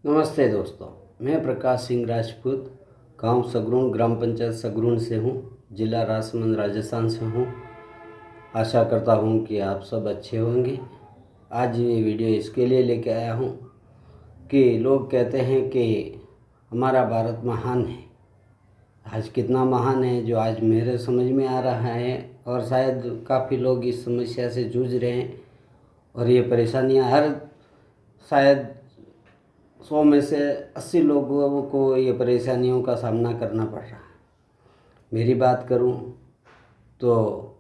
नमस्ते दोस्तों, मैं प्रकाश सिंह राजपूत गांव सगरुण ग्राम पंचायत सगरुण से हूं, जिला राजसमंद राजस्थान से हूं। आशा करता हूं कि आप सब अच्छे होंगे। आज ये वीडियो इसके लिए लेके आया हूं कि लोग कहते हैं कि हमारा भारत महान है। आज कितना महान है जो आज मेरे समझ में आ रहा है, और शायद काफ़ी लोग इस समस्या से जूझ रहे हैं। और ये परेशानियां शायद 100 में से 80 लोगों को ये परेशानियों का सामना करना पड़ रहा है। मेरी बात करूं तो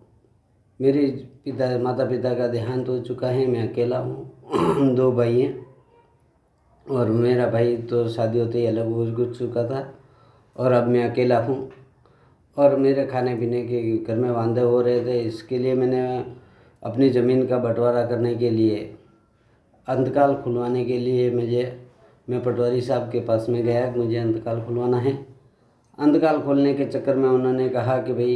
मेरे माता पिता का देहांत हो चुका है। मैं अकेला हूं। 2 भाई हैं, और मेरा भाई तो शादी होते ही अलग हो चुका था, और अब मैं अकेला हूं। और मेरे खाने पीने के घर में वांदे हो रहे थे। इसके लिए मैंने अपनी ज़मीन का बंटवारा करने के लिए, अंतकाल खुलवाने के लिए मैं पटवारी साहब के पास में गया। मुझे अंतकाल खुलवाना है। अंतकाल खोलने के चक्कर में उन्होंने कहा कि भाई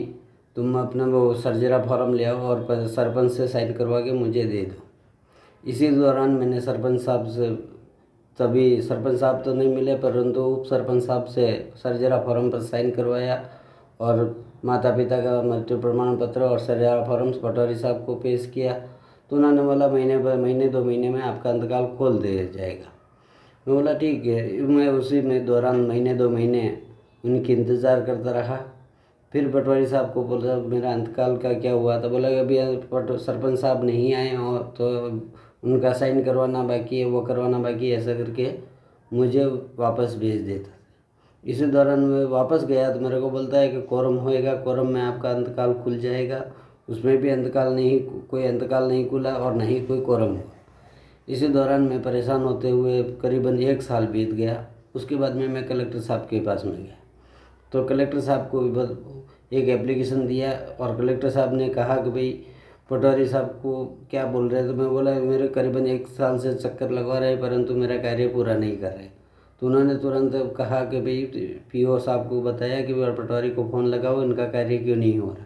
तुम अपना वो सर्जरा फॉर्म ले आओ और सरपंच से साइन करवा के मुझे दे दो। इसी दौरान मैंने सरपंच साहब तो नहीं मिले, परंतु उप सरपंच साहब से सर्जरा फॉर्म पर साइन करवाया, और माता पिता का मृत्यु प्रमाण पत्र और सर्जरा फॉर्म पटवारी साहब को पेश किया। तो उन्होंने बोला महीने 2 महीने में आपका अंतकाल खोल दिया जाएगा। मैं बोला ठीक है। मैं उसी में दौरान महीने 2 महीने उनकी इंतज़ार करता रहा। फिर पटवारी साहब को बोला मेरा अंतकाल का क्या हुआ था। बोला अभी सरपंच साहब नहीं आए और तो उनका साइन करवाना बाकी है, वो करवाना बाकी है, ऐसा करके मुझे वापस भेज देता। इसी दौरान मैं वापस गया तो मेरे को बोलता है कि कोरम होएगा, कोरम में आपका अंतकाल खुल जाएगा। उसमें भी कोई अंतकाल नहीं खुला और न ही कोई कोरम हुआ। इसी दौरान मैं परेशान होते हुए करीबन 1 साल बीत गया। उसके बाद में मैं कलेक्टर साहब के पास में गया, तो कलेक्टर साहब को एक एप्लीकेशन दिया, और कलेक्टर साहब ने कहा कि भाई पटवारी साहब को क्या बोल रहे हैं। तो मैं बोला मेरे करीबन 1 साल से चक्कर लगवा रहे हैं, परंतु मेरा कार्य पूरा नहीं कर रहे। तो उन्होंने तुरंत कहा कि भाई पीओ साहब को बताया कि पटवारी को फ़ोन लगाओ, इनका कार्य क्यों नहीं हो रहा।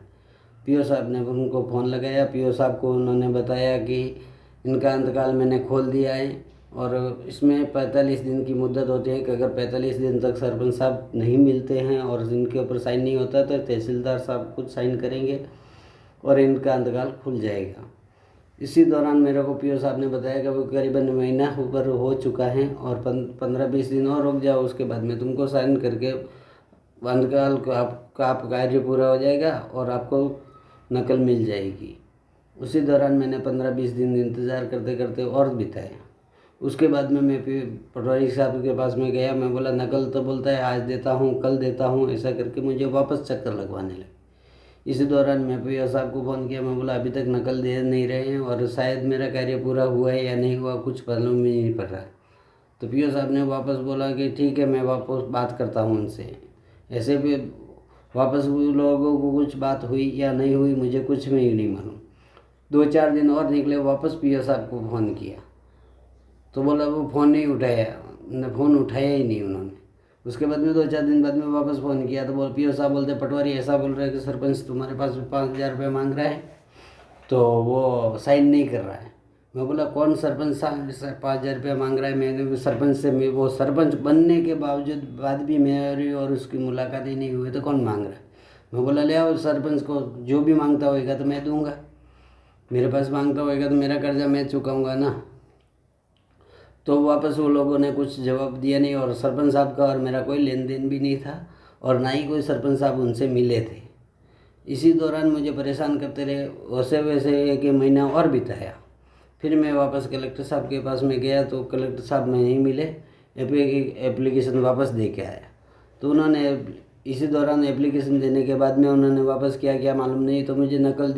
पीओ साहब ने उनको फ़ोन लगाया। पीओ साहब को उन्होंने बताया कि इनका अंतकाल मैंने खोल दिया है, और इसमें 45 दिन की मुद्दत होती है कि अगर 45 दिन तक सरपंच साहब नहीं मिलते हैं और इनके ऊपर साइन नहीं होता तो तहसीलदार साहब खुद साइन करेंगे और इनका अंतकाल खुल जाएगा। इसी दौरान मेरे को पीओ साहब ने बताया कि वो करीबन महीना ऊपर हो चुका है, और 15-20 दिन और रुक जाओ, उसके बाद में तुमको साइन करके अंतकाल को आपका कार्य पूरा हो जाएगा और आपको नकल मिल जाएगी। उसी दौरान मैंने 15-20 दिन इंतज़ार करते करते और बिताया। उसके बाद में मैं फिर पटवारी साहब के पास में गया। मैं बोला नकल, तो बोलता है आज देता हूँ, कल देता हूँ, ऐसा करके मुझे वापस चक्कर लगवाने लगे। इसी दौरान मैं पीओ साहब को फ़ोन किया। मैं बोला अभी तक नकल दे नहीं रहे हैं, और शायद मेरा कार्य पूरा हुआ है या नहीं हुआ कुछ मालूम में नहीं पड़ रहा। तो पीओ साहब ने वापस बोला कि ठीक है, मैं वापस बात करता हूँ उनसे। ऐसे भी वापस लोगों को कुछ बात हुई या नहीं हुई मुझे कुछ में ही नहीं मालूम। 2-4 दिन और निकले, वापस पीओ साहब को फ़ोन किया तो बोला वो फ़ोन नहीं उठाया, फ़ोन उठाया ही नहीं उन्होंने। उसके बाद में 2-4 दिन बाद में वापस फ़ोन किया तो पीओ साहब बोलते पटवारी ऐसा बोल रहे हैं कि सरपंच तुम्हारे पास 5,000 रुपये मांग रहा है, तो वो साइन नहीं कर रहा है। मैं बोला कौन सरपंच साहब 5,000 रुपये मांग रहा है। मैंने सरपंच से वो सरपंच बनने के बाद भी मेरी और उसकी मुलाकात ही नहीं हुई, तो कौन मांग रहा है। मैं बोला ले आओ सरपंच को, जो भी मांगता होएगा तो मैं दूंगा, मेरे पास मांगता होएगा तो मेरा कर्जा मैं चुकाऊंगा ना। तो वापस वो लोगों ने कुछ जवाब दिया नहीं, और सरपंच साहब का और मेरा कोई लेन देन भी नहीं था, और ना ही कोई सरपंच साहब उनसे मिले थे। इसी दौरान मुझे परेशान करते रहे। वैसे वैसे 1 महीना और बिताया। फिर मैं वापस कलेक्टर साहब के पास में गया तो कलेक्टर साहब में नहीं मिले। एप्लीकेशन वापस दे के आया, तो उन्होंने इसी दौरान एप्लीकेशन देने के बाद में उन्होंने वापस क्या मालूम नहीं, तो मुझे नकल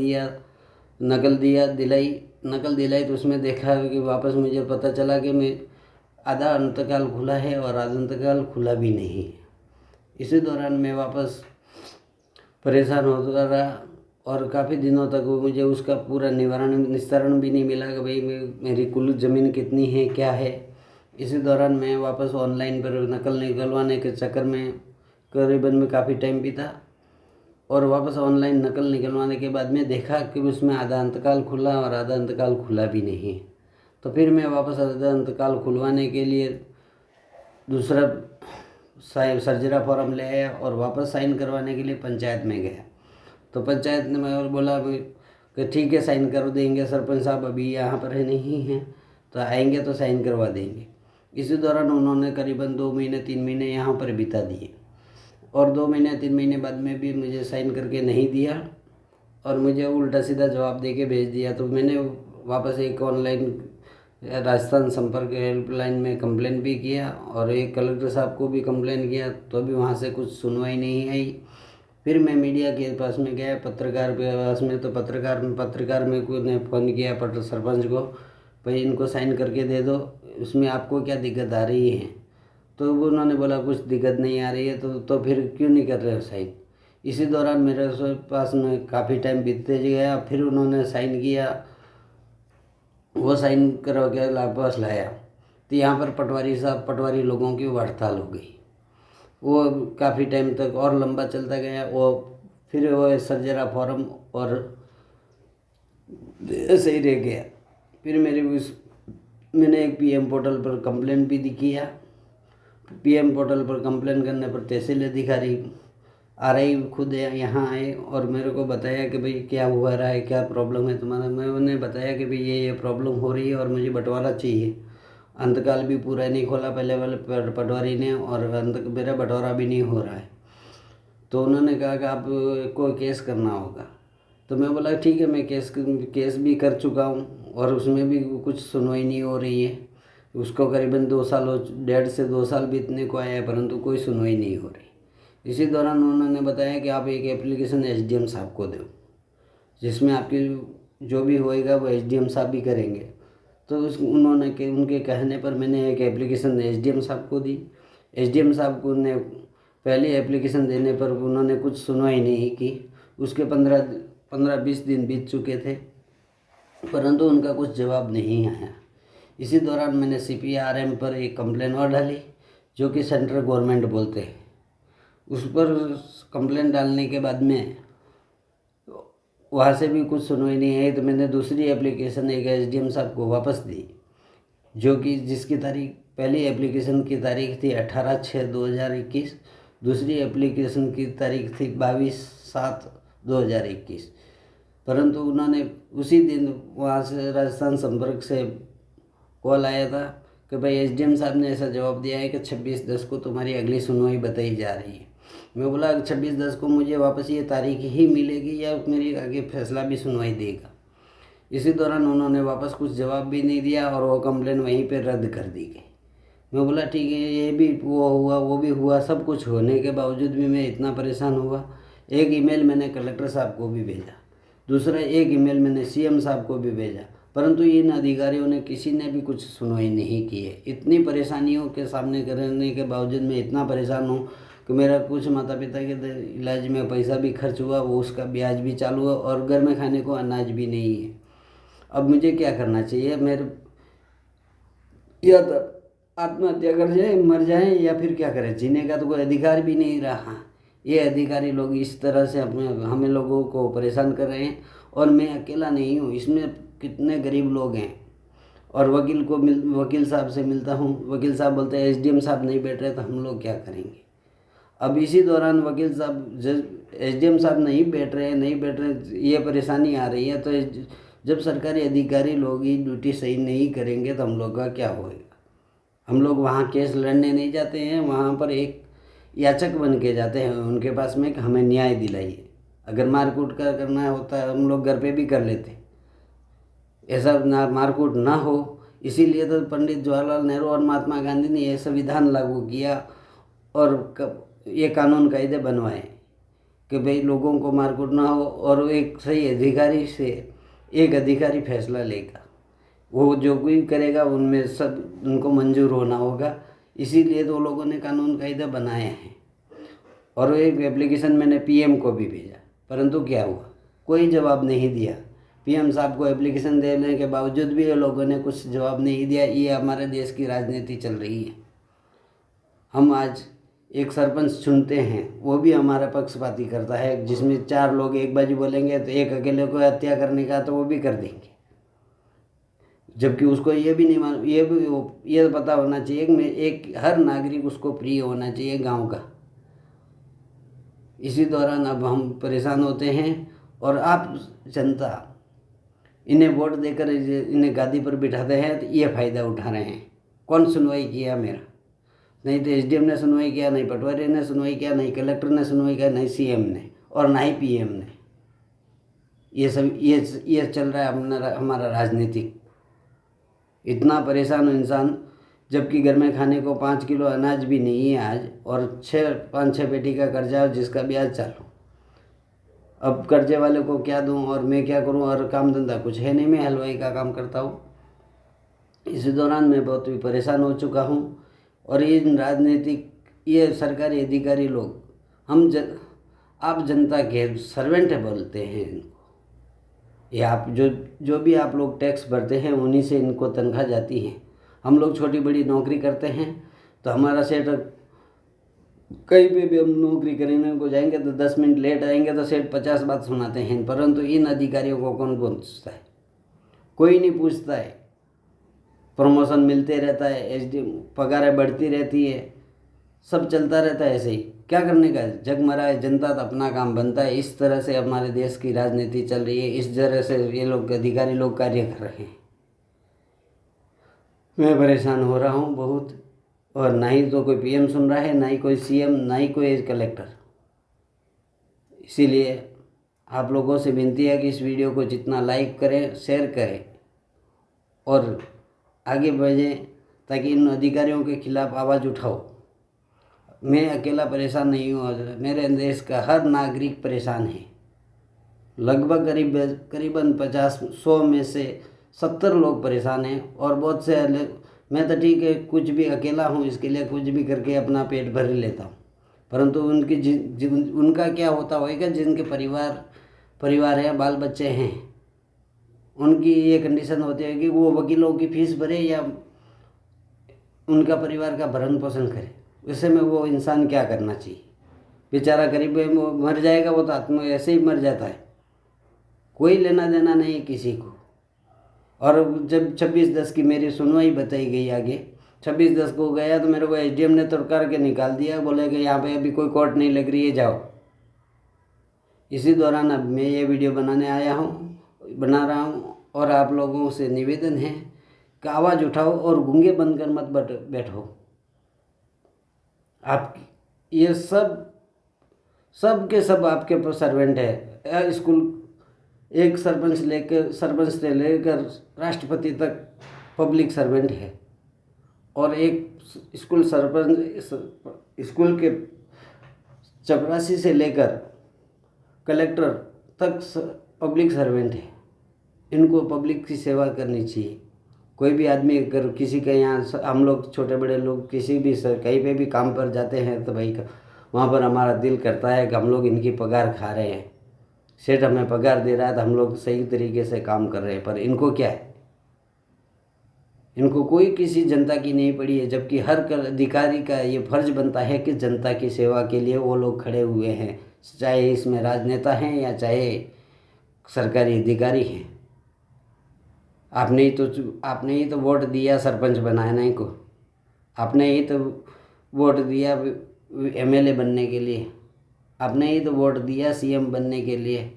दिलाई तो उसमें देखा कि वापस मुझे पता चला कि मैं आधा अंतकाल खुला है और आधा अंतकाल खुला भी नहीं है। इसी दौरान मैं वापस परेशान होता रहा, और काफ़ी दिनों तक वो मुझे उसका पूरा निस्तारण भी नहीं मिला कि भाई मेरी कुल ज़मीन कितनी है क्या है। इसी दौरान मैं वापस ऑनलाइन पर नकल निकलवाने के चक्कर में करीबन में काफ़ी टाइम बीता, और वापस ऑनलाइन नकल निकलवाने के बाद में देखा कि उसमें आधा अंतकाल खुला और आधा अंतकाल खुला भी नहीं। तो फिर मैं वापस आधा अंतकाल खुलवाने के लिए दूसरा सर्जरा फॉर्म ले आया और वापस साइन करवाने के लिए पंचायत में गया। तो पंचायत ने मैं बोला कि ठीक है साइन कर देंगे, सरपंच साहब अभी यहाँ पर नहीं हैं, तो आएंगे तो साइन करवा देंगे। इसी दौरान उन्होंने करीबन 2 महीने 3 महीने यहाँ पर बिता दिए और 2 महीने 3 महीने बाद में भी मुझे साइन करके नहीं दिया और मुझे उल्टा सीधा जवाब दे के भेज दिया। तो मैंने वापस एक ऑनलाइन राजस्थान संपर्क हेल्पलाइन में कंप्लेन भी किया और एक कलेक्टर साहब को भी कंप्लेन किया, तो भी वहाँ से कुछ सुनवाई नहीं आई। फिर मैं मीडिया के पास में गया, पत्रकार के पास में, तो पत्रकार में को ने फ़ोन किया सरपंच को, भाई इनको साइन करके दे दो, उसमें आपको क्या दिक्कत आ रही है। तो उन्होंने बोला कुछ दिक्कत नहीं आ रही है, तो फिर क्यों नहीं कर रहे हो साइन। इसी दौरान मेरे पास में काफ़ी टाइम बीतते गया। फिर उन्होंने साइन किया, वो साइन करवा के वापस लाया, तो यहाँ पर पटवारी लोगों की हड़ताल हो गई। वो काफ़ी टाइम तक और लंबा चलता गया। फिर वो सर्जरा फॉर्म और ऐसे ही रह गया। फिर मैंने एक पीएम पोर्टल पर कंप्लेंट भी किया। पीएम पोर्टल पर कंप्लेंट करने पर तहसील अधिकारी RI खुद यहाँ आए और मेरे को बताया कि भाई क्या हुआ रहा है, क्या प्रॉब्लम है तुम्हारा। मैं उन्हें बताया कि भाई ये प्रॉब्लम हो रही है और मुझे बंटवारा चाहिए। अंतकाल भी पूरा नहीं खोला पहले वाले पटवारी ने और मेरा बंटवारा भी नहीं हो रहा है। तो उन्होंने कहा कि आप को केस करना होगा। तो मैं बोला ठीक है, मैं केस भी कर चुका हूँ और उसमें भी कुछ सुनवाई नहीं हो रही है। उसको करीबन 2 साल 1.5 से 2 साल बीतने को आया है, परंतु कोई सुनवाई नहीं हो रही। इसी दौरान उन्होंने बताया कि आप एक एप्लीकेशन SDM साहब को दो, जिसमें आपकी जो भी होएगा वो SDM साहब भी करेंगे। तो उनके कहने पर मैंने एक एप्लीकेशन SDM साहब को दी। SDM साहब को ने पहली एप्लीकेशन देने पर उन्होंने कुछ सुनवाई नहीं की। उसके 15-20 दिन बीत चुके थे, परंतु उनका कुछ जवाब नहीं आया। इसी दौरान मैंने CPRM पर एक कंप्लेन और डाली, जो कि सेंट्रल गवर्नमेंट बोलते हैं। उस पर कंप्लेंट डालने के बाद में वहाँ से भी कुछ सुनवाई नहीं आई। तो मैंने दूसरी एप्लीकेशन एक SDM साहब को वापस दी, जो कि जिसकी तारीख, पहली एप्लीकेशन की तारीख थी 18/6/2021, दूसरी एप्लीकेशन की तारीख थी 22/7/2021। परंतु उन्होंने उसी दिन वहाँ से राजस्थान संपर्क से कॉल आया था कि भाई SDM साहब ने ऐसा जवाब दिया है कि 26/10 को तुम्हारी अगली सुनवाई बताई जा रही है। मैं बोला 26/10 को मुझे वापस ये तारीख ही मिलेगी या मेरी आगे फैसला भी सुनवाई देगा। इसी दौरान उन्होंने वापस कुछ जवाब भी नहीं दिया और वो कंप्लेन वहीं पे रद्द कर दी गई। मैं बोला ठीक है, ये भी वो हुआ वो भी हुआ, सब कुछ होने के बावजूद भी मैं इतना परेशान हुआ। एक ईमेल मैंने कलेक्टर साहब को भी भेजा, दूसरा एक ईमेल मैंने CM साहब को भी भेजा, परंतु इन अधिकारियों ने किसी ने भी कुछ सुनवाई नहीं की है। इतनी परेशानियों के सामने करने के बावजूद मैं इतना परेशान हूँ कि मेरा कुछ माता पिता के इलाज में पैसा भी खर्च हुआ, वो उसका ब्याज भी चालू है और घर में खाने को अनाज भी नहीं है। अब मुझे क्या करना चाहिए? मेरे या तो आत्महत्या कर जाए, मर जाए, या फिर क्या करें? जीने का तो कोई अधिकार भी नहीं रहा। ये अधिकारी लोग इस तरह से हमें लोगों को परेशान कर रहे हैं और मैं अकेला नहीं हूँ, इसमें कितने गरीब लोग हैं। और वकील साहब से मिलता हूँ, वकील साहब बोलते हैं SDM साहब नहीं बैठ रहे, तो हम लोग क्या करेंगे? अब इसी दौरान वकील साहब SDM साहब नहीं बैठ रहे, ये परेशानी आ रही है। तो जब सरकारी अधिकारी लोग ही ड्यूटी सही नहीं करेंगे तो हम लोग का क्या होएगा? हम लोग वहाँ केस लड़ने नहीं जाते हैं, वहाँ पर एक याचक बन के जाते हैं उनके पास में कि हमें न्याय दिलाइए। अगर मारकूट का करना होता है हम लोग घर पे भी कर लेते, ऐसा ना मारकूट ना हो। इसीलिए तो पंडित जवाहरलाल नेहरू और महात्मा गांधी ने यह संविधान लागू किया और ये कानून कायदे बनवाए कि भाई लोगों को मारकूट ना हो और एक सही अधिकारी से एक अधिकारी फैसला लेगा, वो जो भी करेगा उनमें सब उनको मंजूर होना होगा। इसीलिए तो लोगों ने कानून कायदे बनाए हैं। और एक एप्लीकेशन मैंने PM को भी भेजा, परंतु क्या हुआ? कोई जवाब नहीं दिया। PM साहब को एप्लीकेशन देने के बावजूद भी ये लोगों ने कुछ जवाब नहीं दिया। ये हमारे देश की राजनीति चल रही है। हम आज एक सरपंच चुनते हैं, वो भी हमारा पक्षपाती करता है, जिसमें 4 लोग एक बाजू बोलेंगे तो एक अकेले को हत्या करने का तो वो भी कर देंगे। जबकि उसको ये भी नहीं मालूम, ये पता होना चाहिए कि मैं एक हर नागरिक उसको प्रिय होना चाहिए गांव का। इसी दौरान अब हम परेशान होते हैं और आप जनता इन्हें वोट देकर इन्हें गादी पर बिठाते हैं तो ये फ़ायदा उठा रहे हैं। कौन सुनवाई किया मेरा? नहीं तो एसडीएम ने सुनवाई किया, नहीं पटवारी ने सुनवाई किया, नहीं कलेक्टर ने सुनवाई किया, नहीं सीएम ने और ना ही पीएम ने। ये सब ये चल रहा है हमारा राजनीतिक। इतना परेशान हो इंसान, जबकि घर में खाने को 5 किलो अनाज भी नहीं है आज, और 5-6 पेटी का कर्जा जिसका ब्याज चालू। अब कर्जे वाले को क्या दूं और मैं क्या करूं, और काम धंधा कुछ है नहीं, मैं हलवाई का काम करता हूं। इसी दौरान मैं बहुत भी परेशान हो चुका हूं। और ये सरकारी अधिकारी लोग आप जनता के सर्वेंट बोलते हैं इनको। ये आप जो भी आप लोग टैक्स भरते हैं उन्हीं से इनको तनख्वाह जाती है। हम लोग छोटी बड़ी नौकरी करते हैं तो हमारा सेठ, कहीं पे भी हम नौकरी करने को जाएंगे तो 10 मिनट लेट आएंगे तो सेठ 50 बात सुनाते हैं। परंतु इन अधिकारियों को कौन पूछता है? कोई नहीं पूछता है। प्रमोशन मिलते रहता है, एसडीएम पगारें बढ़ती रहती है, सब चलता रहता है ऐसे ही। क्या करने का? जग मरा है, जनता तो अपना काम बनता है। इस तरह से हमारे देश की राजनीति चल रही है, इस तरह से ये लोग अधिकारी लोग कार्य कर रहे हैं। मैं परेशान हो रहा हूँ बहुत। और ना ही तो कोई पीएम सुन रहा है, ना ही कोई सीएम, ना ही कोई कलेक्टर। इसीलिए आप लोगों से विनती है कि इस वीडियो को जितना लाइक करें, शेयर करें और आगे बढ़ें, ताकि इन अधिकारियों के खिलाफ आवाज़ उठाओ। मैं अकेला परेशान नहीं हूँ, मेरे देश का हर नागरिक परेशान है। लगभग करीबन 100 में से 70 लोग परेशान हैं। और बहुत से मैं तो ठीक है, कुछ भी अकेला हूँ, इसके लिए कुछ भी करके अपना पेट भर लेता हूँ। परंतु उनका क्या होता होगा जिनके परिवार है, बाल बच्चे हैं, उनकी ये कंडीशन होती है कि वो वकीलों की फीस भरे या उनका परिवार का भरण पोषण करे। वैसे में वो इंसान क्या करना चाहिए? बेचारा गरीब मर जाएगा, वो तो ऐसे ही मर जाता है, कोई लेना देना नहीं है किसी को। और जब 26/10 की मेरी सुनवाई बताई गई, आगे 26/10 को गया तो मेरे को एसडीएम ने तोड़कर के निकाल दिया, बोले कि यहाँ पे अभी कोई कोर्ट नहीं लग रही है, जाओ। इसी दौरान अब मैं ये वीडियो बना रहा हूँ और आप लोगों से निवेदन है कि आवाज़ उठाओ और गूंगे बनकर मत बैठो। आप ये सब के सब आपके सर्वेंट है। स्कूल एक सरपंच से लेकर राष्ट्रपति तक पब्लिक सर्वेंट है। और एक स्कूल के चपरासी से लेकर कलेक्टर तक पब्लिक सर्वेंट है। इनको पब्लिक की सेवा करनी चाहिए। कोई भी आदमी अगर किसी के यहाँ, हम लोग छोटे बड़े लोग किसी भी कहीं पे भी काम पर जाते हैं तो भाई वहाँ पर हमारा दिल करता है कि हम लोग इनकी पगार खा रहे हैं, सेठ हमें पगार दे रहा है तो हम लोग सही तरीके से काम कर रहे हैं। पर इनको क्या है? इनको कोई किसी जनता की नहीं पड़ी है। जबकि हर अधिकारी का ये फर्ज बनता है कि जनता की सेवा के लिए वो लोग खड़े हुए हैं, चाहे इसमें राजनेता हैं या चाहे सरकारी अधिकारी हैं। आपने ही तो वोट दिया सरपंच बनाने को, आपने ही तो वोट दिया एमएलए बनने के लिए, आपने ही तो वोट दिया सीएम बनने के लिए,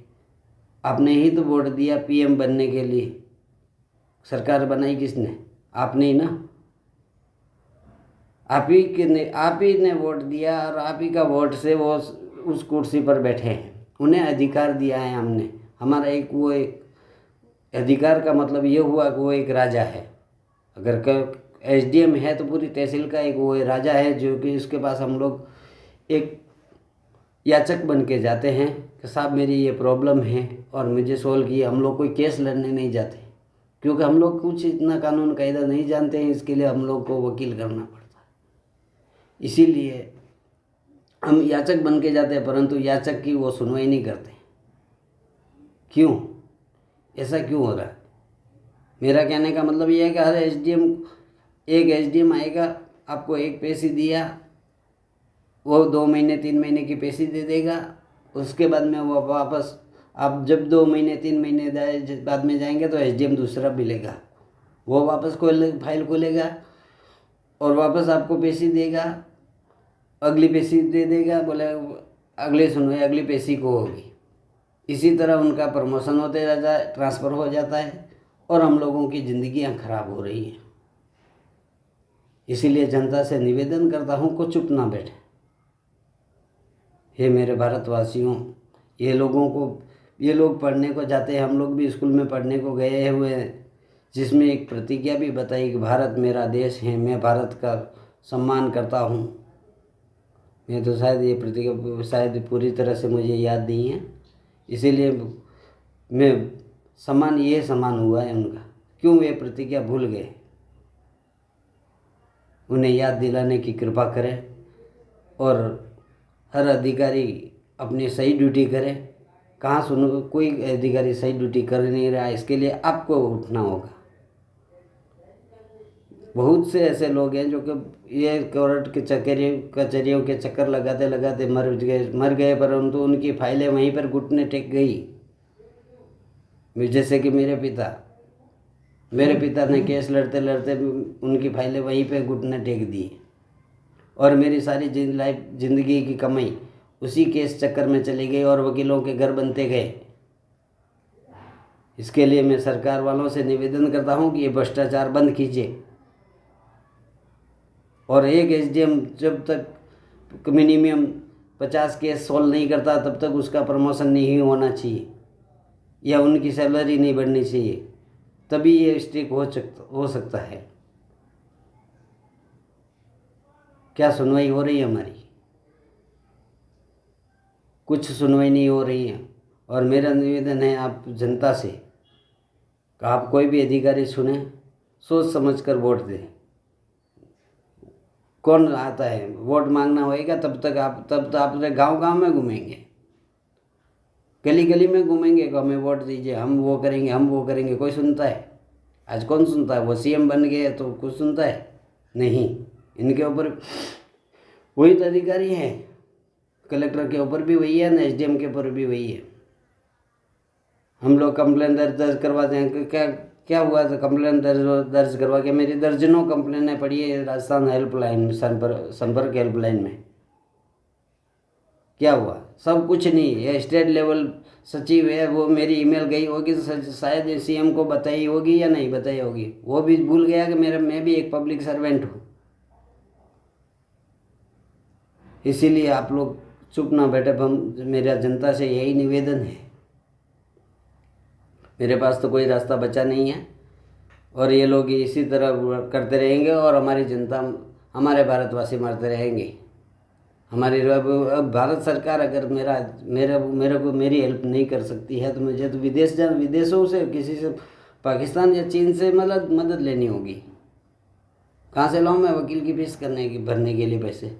आपने ही तो वोट दिया पीएम बनने के लिए। सरकार बनाई किसने? आपने ही ना। आप ही ने वोट दिया और आप ही का वोट से वो उस कुर्सी पर बैठे हैं। उन्हें अधिकार दिया है हमने। हमारा एक अधिकार का मतलब ये हुआ कि वो एक राजा है। अगर एसडीएम है तो पूरी तहसील का एक वो राजा है, जो कि उसके पास हम लोग एक याचक बन के जाते हैं कि साहब मेरी ये प्रॉब्लम है और मुझे सोल्व किए। हम लोग कोई केस लड़ने नहीं जाते, क्योंकि हम लोग कुछ इतना कानून कायदा नहीं जानते हैं। इसके लिए हम लोग को वकील करना पड़ता है। इसीलिए हम याचक बन के जाते हैं, परंतु याचक की वो सुनवाई नहीं करते। क्यों? ऐसा क्यों हो रहा है? मेरा कहने का मतलब ये है कि हर एक एसडीएम आएगा, आपको एक पैसे दिया, वो 2 महीने 3 महीने की पैसे दे देगा। उसके बाद में वो वापस, आप जब 2 महीने 3 महीने बाद में जाएंगे तो एसडीएम दूसरा मिलेगा। वो वापस फाइल खोलेगा और वापस आपको पेशी देगा, अगली पेशी दे देगा, बोले अगली सुनवाई अगली पेशी को होगी। इसी तरह उनका प्रमोशन होते रहता है, ट्रांसफ़र हो जाता है और हम लोगों की ज़िंदगियां खराब हो रही हैं। इसीलिए जनता से निवेदन करता हूं को चुप ना बैठे। हे मेरे भारतवासियों, ये लोग पढ़ने को जाते हैं, हम लोग भी स्कूल में पढ़ने को गए हुए हैं, जिसमें एक प्रतिज्ञा भी बताई कि भारत मेरा देश है, मैं भारत का सम्मान करता हूँ। मैं तो शायद ये प्रतिज्ञा शायद पूरी तरह से मुझे याद नहीं है, इसीलिए मैं सम्मान हुआ है उनका। क्यों वे प्रतिज्ञा भूल गए? उन्हें याद दिलाने की कृपा करें और हर अधिकारी अपनी सही ड्यूटी करे। कहाँ सुनो, कोई अधिकारी सही ड्यूटी कर नहीं रहा, इसके लिए आपको उठना होगा। बहुत से ऐसे लोग हैं जो कि ये कोर्ट के कचहरियों के चक्कर लगाते लगाते मर गए, परंतु उनकी फाइलें वहीं पर घुटने टेक गई। जैसे कि मेरे पिता ने केस लड़ते लड़ते उनकी फाइलें वहीं पे घुटने टेक दी और मेरी सारी जिंदगी की कमाई उसी केस चक्कर में चली गई और वकीलों के घर बनते गए। इसके लिए मैं सरकार वालों से निवेदन करता हूं कि ये भ्रष्टाचार बंद कीजिए और एक एसडीएम जब तक मिनिमम 50 केस सॉल्व नहीं करता तब तक उसका प्रमोशन नहीं होना चाहिए या उनकी सैलरी नहीं बढ़नी चाहिए, तभी ये स्ट्रिक हो सकता है। क्या सुनवाई हो रही है हमारी? कुछ सुनवाई नहीं हो रही है। और मेरा निवेदन है आप जनता से कि आप कोई भी अधिकारी सुने, सोच समझ कर वोट दें। कौन आता है वोट मांगना होएगा तब तक आप गांव में घूमेंगे, गली गली में घूमेंगे कि हमें वोट दीजिए, हम वो करेंगे। कोई सुनता है? आज कौन सुनता है? वो सीएम बन गए तो कुछ सुनता है? नहीं। इनके ऊपर वही तो अधिकारी हैं, कलेक्टर के ऊपर भी वही है ना, एसडीएम के ऊपर भी वही है। हम लोग कंप्लेन दर्ज करवाते हैं, क्या हुआ था? कंप्लेन दर्ज करवा के मेरी दर्जनों कंप्लेनें पड़ी है राजस्थान हेल्पलाइन संपर्क हेल्पलाइन में। क्या हुआ? सब कुछ नहीं है। स्टेट लेवल सचिव है, वो मेरी ईमेल गई होगी तो शायद सीएम को बताई होगी या नहीं बताई होगी, वो भी भूल गया कि मैं भी एक पब्लिक सर्वेंट हूँ। इसीलिए आप लोग चुप ना बैठे। मेरा जनता से यही निवेदन है। मेरे पास तो कोई रास्ता बचा नहीं है और ये लोग इसी तरह करते रहेंगे और हमारी जनता, हमारे भारतवासी मरते रहेंगे। हमारी अब भारत सरकार अगर मेरे को मेरी हेल्प नहीं कर सकती है तो मुझे तो विदेशों से किसी से, पाकिस्तान या चीन से मदद लेनी होगी। कहाँ से लाऊं मैं वकील की फीस भरने के लिए पैसे?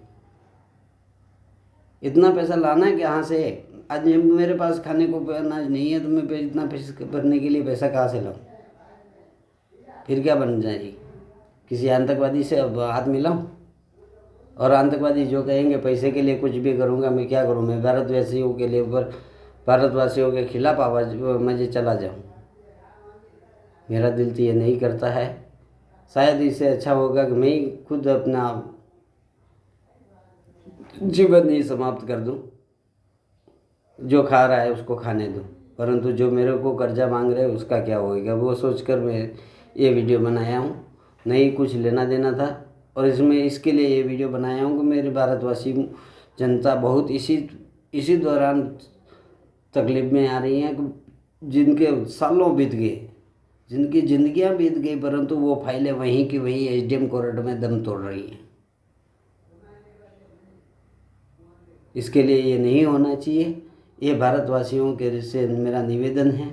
इतना पैसा लाना है कहाँ से? आज मेरे पास खाने को अनाज नहीं है तो मैं इतना फीस भरने के लिए पैसा कहाँ से लाऊं? फिर क्या बन जाएगी? किसी आतंकवादी से अब हाथ मिलाऊं? और आतंकवादी जो कहेंगे पैसे के लिए कुछ भी करूंगा, मैं क्या करूं? मैं भारतवासियों के खिलाफ आवाज़ मुझे चला जाऊं? मेरा दिल तो ये नहीं करता है। शायद इससे अच्छा होगा कि मैं ही खुद अपना जीवन ही समाप्त कर दूं। जो खा रहा है उसको खाने दूं, परंतु जो मेरे को कर्जा मांग रहे हैं उसका क्या होएगा, वो सोचकर मैं ये वीडियो बनाया हूँ। नहीं कुछ लेना देना था और इसके लिए ये वीडियो बनाया हूँ कि मेरे भारतवासी जनता बहुत इसी दौरान तकलीफ़ में आ रही हैं, जिनके सालों बीत गए, जिनकी ज़िंदगियाँ बीत गई, परंतु वो फाइलें वहीं की वहीं एसडीएम कोर्ट में दम तोड़ रही हैं। इसके लिए ये नहीं होना चाहिए। ये भारतवासियों के से मेरा निवेदन है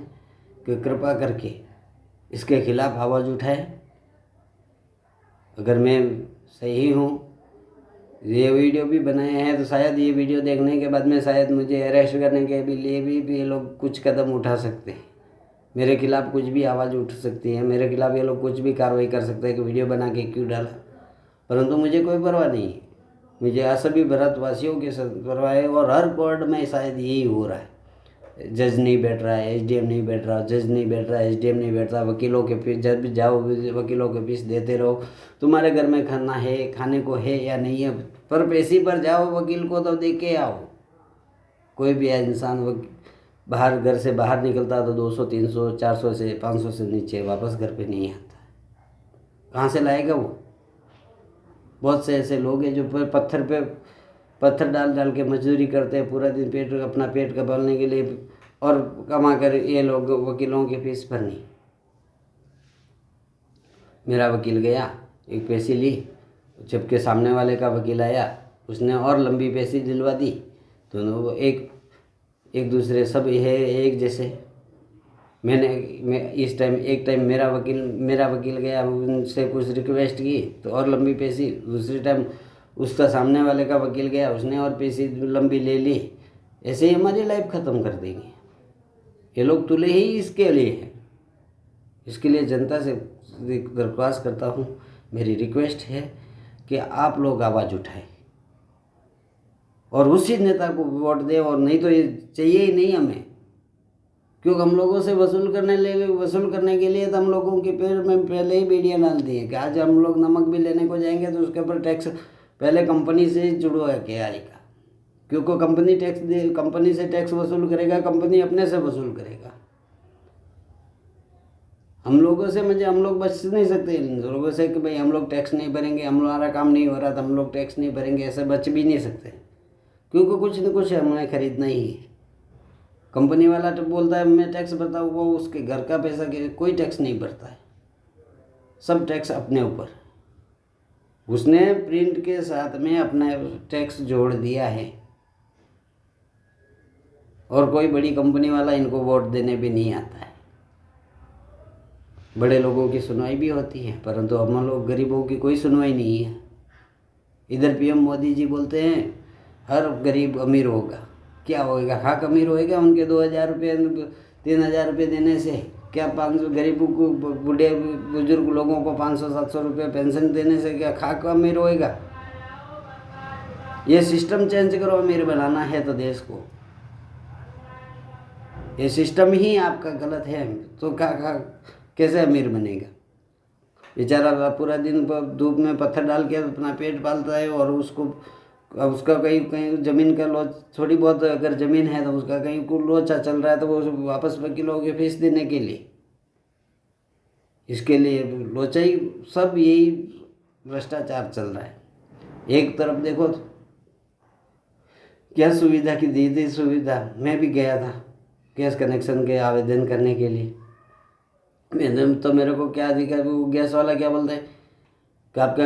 कि कृपा करके इसके खिलाफ आवाज़ उठाए। अगर मैं सही हूँ, ये वीडियो भी बनाए हैं तो शायद ये वीडियो देखने के बाद में शायद मुझे अरेस्ट करने के लिए भी ये लोग कुछ कदम उठा सकते हैं। मेरे खिलाफ कुछ भी आवाज़ उठ सकती है, मेरे खिलाफ ये लोग कुछ भी कार्रवाई कर सकते हैं कि वीडियो बना के क्यों डाला, परंतु मुझे कोई परवाह नहीं है। मुझे सभी भारतवासियों की परवाह है और हर कोर्ट में शायद यही हो रहा है। जज नहीं बैठ रहा है, एसडीएम नहीं बैठ रहा, जज नहीं बैठ रहा, एसडीएम नहीं बैठ रहा, वकीलों के फीस, जब भी जाओ वकीलों के फीस देते रहो। तुम्हारे घर में खाना है, खाने को है या नहीं है, पर पैसे पर जाओ, वकील को तो दे के आओ। कोई भी इंसान बाहर, घर से बाहर निकलता तो 200 300 400 से 500 से नीचे वापस घर पे नहीं आता। कहाँ से लाएगा वो? बहुत से ऐसे लोग हैं जो पत्थर डाल डाल के मजदूरी करते हैं पूरा दिन, अपना पेट का पालने के लिए, और कमा कर ये लोग वकीलों की फीस भरनी। मेरा वकील गया, एक पैसे ली, जबकि सामने वाले का वकील आया, उसने और लंबी पैसे दिलवा दी। तो एक दूसरे सब है एक जैसे। एक टाइम मेरा वकील गया, उनसे कुछ रिक्वेस्ट की तो और लंबी पैसी। दूसरे टाइम उसका सामने वाले का वकील गया, उसने और पैसी लंबी ले ली। ऐसे ही हमारी लाइफ ख़त्म कर देंगे ये लोग। तुले ही इसके लिए है। इसके लिए जनता से दरख्वास्त करता हूँ, मेरी रिक्वेस्ट है कि आप लोग आवाज़ उठाएं और उसी नेता को वोट दें, और नहीं तो ये चाहिए ही नहीं हमें। क्योंकि हम लोगों से वसूल करने के लिए तो हम लोगों के पैर में पहले ही बेड़ियाँ डाल दी हैं कि आज हम लोग नमक भी लेने को जाएंगे तो उसके ऊपर टैक्स पहले कंपनी से जुड़वा के आएगा। क्योंकि कंपनी से टैक्स वसूल करेगा, कंपनी अपने से वसूल करेगा। हम लोगों से हम लोग बच नहीं सकते इन लोगों से कि भाई हम लोग टैक्स नहीं भरेंगे, हमारा काम नहीं हो रहा तो हम लोग टैक्स नहीं भरेंगे, ऐसे बच भी नहीं सकते। क्योंकि कुछ न कुछ हमें खरीदना ही है। कंपनी वाला तो बोलता है मैं टैक्स भरता हूँ, वो उसके घर का पैसा के कोई टैक्स नहीं भरता है, सब टैक्स अपने ऊपर। उसने प्रिंट के साथ में अपना टैक्स जोड़ दिया है, और कोई बड़ी कंपनी वाला इनको वोट देने भी नहीं आता है। बड़े लोगों की सुनवाई भी होती है, परंतु हम लोग गरीबों की कोई सुनवाई नहीं है। इधर पीएम मोदी जी बोलते हैं हर गरीब अमीर होगा। क्या होएगा? हक अमीर होएगा। उनके 2000 रुपये 3000 रुपये देने से क्या 500 गरीबों को, बूढ़े बुजुर्ग लोगों को 500-700 रुपये पेंशन देने से क्या खाक अमीर होएगा? ये सिस्टम चेंज करो। अमीर बनाना है तो देश को, ये सिस्टम ही आपका गलत है तो कैसे अमीर बनेगा? बेचारा पूरा दिन धूप में पत्थर डाल के अपना पेट पालता है, और उसका कहीं ज़मीन का लोच, थोड़ी बहुत अगर ज़मीन है तो उसका कहीं को लोचा चल रहा है तो वो वापस वकीलों के फीस देने के लिए, इसके लिए लोचा ही, सब यही भ्रष्टाचार चल रहा है। एक तरफ देखो तो क्या सुविधा की दी थी सुविधा। मैं भी गया था गैस कनेक्शन के आवेदन करने के लिए। तो मेरे को क्या दिखा, वो गैस वाला क्या बोलता है कि आपका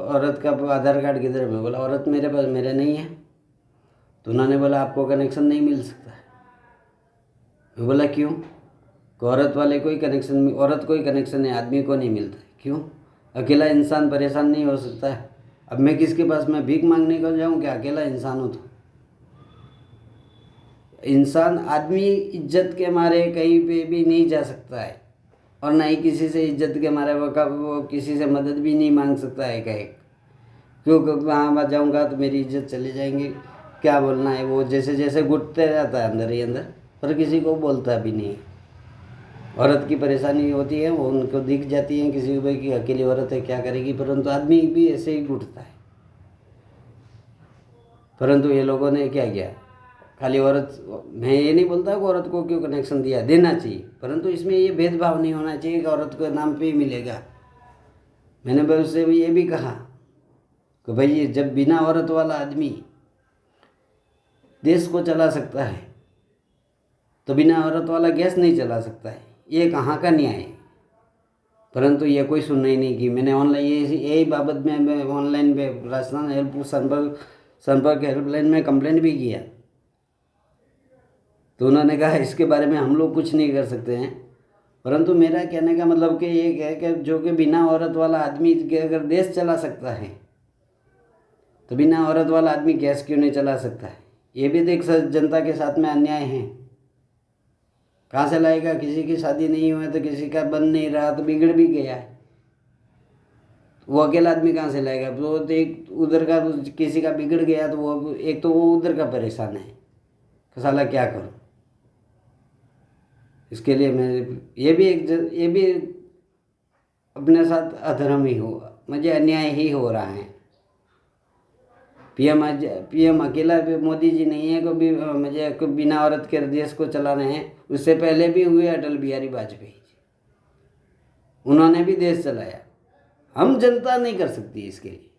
औरत का आधार कार्ड किधर है? मैं बोला औरत मेरे पास मेरे नहीं है। तो उन्होंने बोला आपको कनेक्शन नहीं मिल सकता है। मैं बोला क्यों? औरत को ही कनेक्शन है, आदमी को नहीं मिलता है। क्यों? अकेला इंसान परेशान नहीं हो सकता है? अब मैं किसके पास मैं भीख मांगने को जाऊँ क्या? अकेला इंसान हूँ तो इंसान आदमी इज्जत के मारे कहीं पे भी नहीं जा सकता है, और ना ही किसी से इज्जत के मारे वो किसी से मदद भी नहीं मांग सकता है कहीं। क्योंकि वहाँ जाऊँगा तो मेरी इज्जत चली जाएंगी। क्या बोलना है? वो जैसे जैसे घुटते रहता है अंदर ही अंदर, पर किसी को बोलता भी नहीं। औरत की परेशानी होती है, वो उनको दिख जाती है किसी को कि अकेली औरत है क्या करेगी, परंतु आदमी भी ऐसे ही घुटता है। परंतु ये लोगों ने क्या किया, खाली औरत, मैं ये नहीं बोलता कि औरत को क्यों कनेक्शन देना चाहिए, परंतु इसमें ये भेदभाव नहीं होना चाहिए कि औरत को नाम पे ही मिलेगा। मैंने उससे ये भी कहा कि भाई जब बिना औरत वाला आदमी देश को चला सकता है तो बिना औरत वाला गैस नहीं चला सकता है। ये कहाँ का न्याय है? परंतु ये कोई सुनना ही नहीं की। मैंने ऑनलाइन यही बाबत में मैं ऑनलाइन पे राजस्थान संपर्क हेल्पलाइन में कंप्लेंट भी किया। तो उन्होंने कहा इसके बारे में हम लोग कुछ नहीं कर सकते हैं। परंतु मेरा कहने का मतलब कि ये है कि जो कि बिना औरत वाला आदमी अगर देश चला सकता है तो बिना औरत वाला आदमी गैस क्यों नहीं चला सकता है? ये भी देख जनता के साथ में अन्याय है। कहाँ से लाएगा? किसी की शादी नहीं हुई तो किसी का बन नहीं रहा तो बिगड़ भी गया है, वो अकेला आदमी कहाँ से लाएगा? तो एक उधर का किसी का बिगड़ गया तो वो एक तो वो उधर का परेशान है, साला क्या करूँ। इसके लिए मैं ये भी अपने साथ अधर्म ही हुआ, मुझे अन्याय ही हो रहा है। पीएम अकेला भी मोदी जी नहीं है, कभी मुझे बिना औरत के देश को चलाना है। उससे पहले भी हुए अटल बिहारी वाजपेयी जी, उन्होंने भी देश चलाया। हम जनता नहीं कर सकती इसके लिए।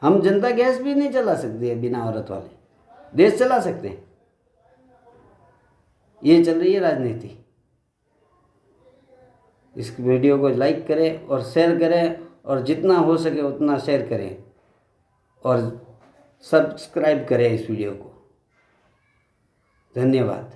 हम जनता गैस भी नहीं चला सकती है बिना औरत वाले, देश चला सकते हैं। ये चल रही है राजनीति। इस वीडियो को लाइक करें और शेयर करें, और जितना हो सके उतना शेयर करें, और सब्सक्राइब करें इस वीडियो को। धन्यवाद।